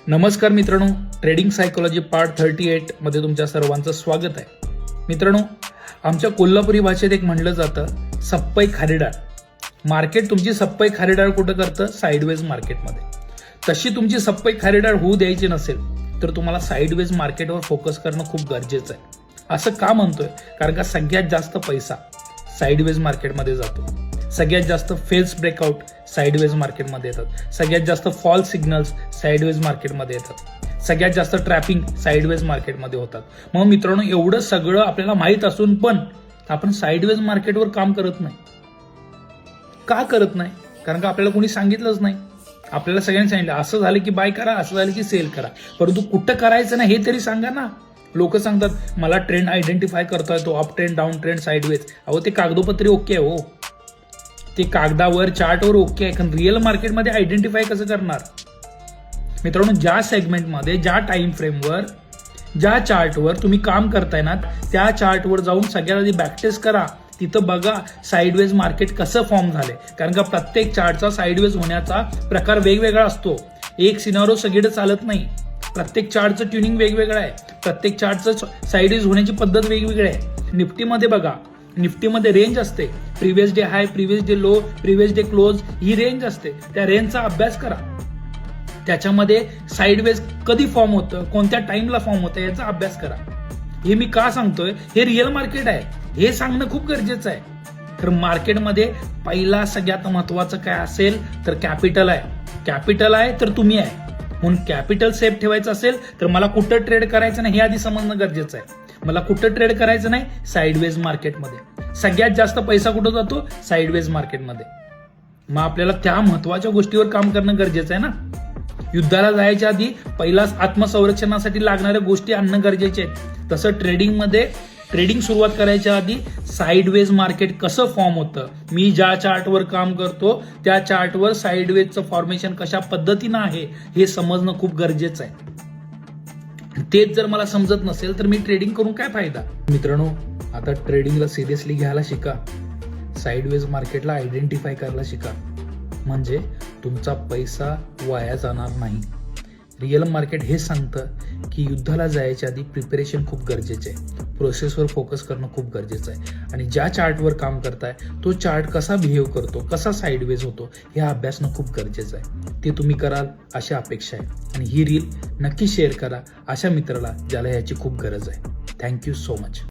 नमस्कार मित्रांनो, trading psychology part 38 मध्ये तुमच्या सर्वांचं स्वागत आहे. मित्रांनो, आमच्या कोल्हापुरी भाषेत एक म्हणलं जातं सप्पई खारीडाळ. मार्केट तुमची सप्पई खारीडाळ कुठं करतं? साईडवेज मार्केटमध्ये. तशी तुमची सप्पई खारीडाळ होऊ द्यायची नसेल तर तुम्हाला साईडवेज मार्केटवर फोकस करणं खूप गरजेचं आहे. असं का म्हणतोय? कारण का सगळ्यात जास्त पैसा साईडवेज मार्केटमध्ये जातो. सगळ्यात जास्त फेल्स ब्रेकआउट साईडवेज मार्केटमध्ये येतात. सगळ्यात जास्त फॉल सिग्नल्स साईडवेज मार्केटमध्ये येतात. सगळ्यात जास्त ट्रॅपिंग साईडवेज मार्केटमध्ये होतात. मग मित्रांनो, एवढं सगळं आपल्याला माहीत असून पण आपण साईडवेज मार्केटवर काम करत नाही. का करत नाही? कारण का आपल्याला कोणी सांगितलंच नाही. आपल्याला सगळ्यांनी सांगितलं असं झालं की बाय करा, असं झालं की सेल करा, परंतु कुठं करायचं नाही हे तरी सांगा ना. लोक सांगतात मला ट्रेंड आयडेंटिफाय करता येतो, up trend, down trend, sideways. अहो, ते कागदोपत्री ओके आहे हो, ते कागदावर चार्टवर ओके आहे, पण रिअल मार्केटमध्ये आयडेंटिफाय कसं करणार? मित्रांनो, ज्या सेगमेंटमध्ये, ज्या टाइम फ्रेमवर, ज्या चार्टवर तुम्ही काम करताय ना, त्या चार्टवर जाऊन सगळ्यात आधी बॅकटेस्ट करा. तिथं बघा साईडवेज मार्केट कसं फॉर्म झाले. कारण का प्रत्येक चार्टचा साईडवेज होण्याचा प्रकार वेगवेगळा असतो. एक सिनारो सगळीकडे चालत नाही. प्रत्येक चार्टचं ट्युनिंग वेगवेगळं आहे. प्रत्येक चार्टचं साईडवेज होण्याची पद्धत वेगवेगळी आहे. निफ्टीमध्ये बघा, निफ्टीमध्ये रेंज असते. Previous day high, previous day low, previous day close, ही रेंज असते. त्या रेंजचा अभ्यास करा. त्याच्यामध्ये साईडवेज कधी फॉर्म होतं, कोणत्या टाइमला फॉर्म होतं, याचा अभ्यास करा. हे मी का सांगतोय? हे रिअल मार्केट आहे, हे सांगणं खूप गरजेचं आहे. तर मार्केटमध्ये पहिला सगळ्यात महत्वाचं काय असेल तर कॅपिटल आहे. कॅपिटल आहे तर तुम्ही आहे. म्हणून कॅपिटल सेफ ठेवायचं असेल तर मला कुठं ट्रेड करायचं नाही हे आधी समजणं गरजेचं आहे. मला कुठं ट्रेड करायचं नाही? साईडवेज मार्केटमध्ये. सगळ्यात जास्त पैसा कुठं जातो? साईडवेज मार्केटमध्ये. मग आपल्याला त्या महत्वाच्या गोष्टीवर काम करणं गरजेचं आहे ना. युद्धाला जायच्या आधी पहिलाच आत्मसंरक्षणासाठी लागणाऱ्या गोष्टी आणणं गरजेचे आहेत. तसं ट्रेडिंग सुरुवात करायच्या आधी साईडवेज मार्केट कसं फॉर्म होतं, मी ज्या चार्टवर काम करतो त्या चार्टवर साईडवेजचं फॉर्मेशन कशा पद्धतीनं आहे हे समजणं खूप गरजेचं आहे. तेच जर मला समजत नसेल तर मी ट्रेडिंग करून काय फायदा? मित्रांनो, आता ट्रेडिंगला सिरियसली घ्यायला शिका. साईडवेज मार्केटला आयडेंटिफाय करायला शिका. म्हणजे तुमचा पैसा वाया जाणार नाही. रिअल मार्केट हे सांगतं की युद्धाला जायच्या आधी प्रिपरेशन खूप गरजेचं आहे. प्रोसेसवर फोकस करणं खूप गरजेचं आहे. आणि ज्या चार्टवर काम करताय तो चार्ट कसा बिहेव करतो, कसा साईडवेज होतो हे अभ्यासणं खूप गरजेचं आहे. ते तुम्ही कराल अशा अपेक्षा आहे. आणि ही रील नक्की शेअर करा अशा मित्राला ज्याला याची खूप गरज आहे. Thank you so much.